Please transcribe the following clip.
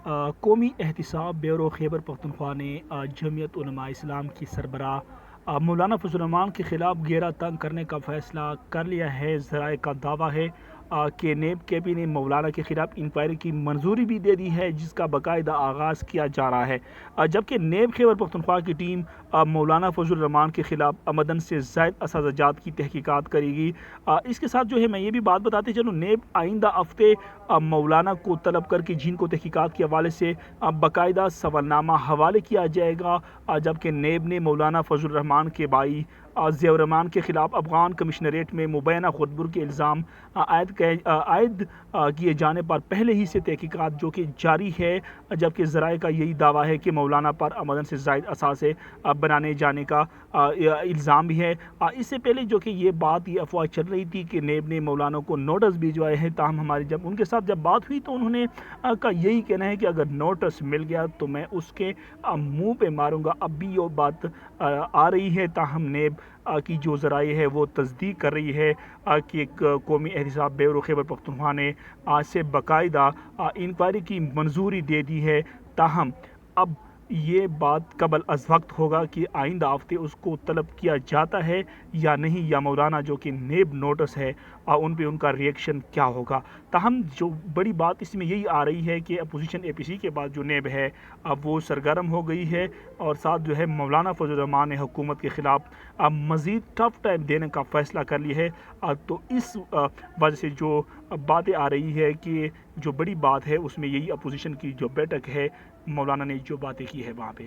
قومی احتساب بیورو خیبر پختونخوا نے جمعیت علماء اسلام کی سربراہ مولانا فضل الرحمان کے خلاف گھیرا تنگ کرنے کا فیصلہ کر لیا ہے۔ ذرائع کا دعویٰ ہے کہ نیب کیبی نے مولانا کے خلاف انکوائری کی منظوری بھی دے دی ہے، جس کا باقاعدہ آغاز کیا جا رہا ہے، جبکہ نیب خیبر پختونخوا کی ٹیم مولانا فضل الرحمان کے خلاف آمدن سے زائد اساتذات کی تحقیقات کرے گی۔ اس کے ساتھ جو ہے میں یہ بھی بات بتاتے چلوں، نیب آئندہ ہفتے مولانا کو طلب کر کے جن کو تحقیقات کے حوالے سے باقاعدہ سوالنامہ حوالے کیا جائے گا، جبکہ نیب نے مولانا فضل الرحمان کے بھائی ضیاء الرحمان کے خلاف افغان کمشنریٹ میں مبینہ خودبر کے الزام عائد کیے جانے پر پہلے ہی سے تحقیقات جو کہ جاری ہے، جبکہ ذرائع کا یہی دعویٰ ہے کہ مولانا پر آمدن سے زائد اثاثے بنانے جانے کا الزام بھی ہے۔ اس سے پہلے جو کہ یہ بات یہ افواہ چل رہی تھی کہ نیب نے مولانا کو نوٹس بھجوائے ہیں، تاہم ہماری جب ان کے ساتھ جب بات ہوئی تو انہوں نے کا یہی کہنا ہے کہ اگر نوٹس مل گیا تو میں اس کے منہ پہ ماروں گا۔ اب بھی یہ بات آ رہی ہے، تاہم نیب کی جو ذرائع ہے وہ تصدیق کر رہی ہے کہ ایک قومی احتساب بیورو خیبر پختونخوا نے آج سے باقاعدہ انکوائری کی منظوری دے دی ہے۔ تاہم اب یہ بات قبل از وقت ہوگا کہ آئندہ ہفتے اس کو طلب کیا جاتا ہے یا نہیں، یا مولانا جو کہ نیب نوٹس ہے ان پہ ان کا ریئیکشن کیا ہوگا۔ تاہم جو بڑی بات اس میں یہی آ رہی ہے کہ اپوزیشن اے پی سی کے بعد جو نیب ہے اب وہ سرگرم ہو گئی ہے، اور ساتھ جو ہے مولانا فضل الرحمان نے حکومت کے خلاف مزید ٹف ٹائم دینے کا فیصلہ کر لیا ہے۔ تو اس وجہ سے جو باتیں آ رہی ہے کہ جو بڑی بات ہے اس میں یہی اپوزیشن کی جو بیٹھک ہے، مولانا نے جو باتیں کی ہے وہاں پہ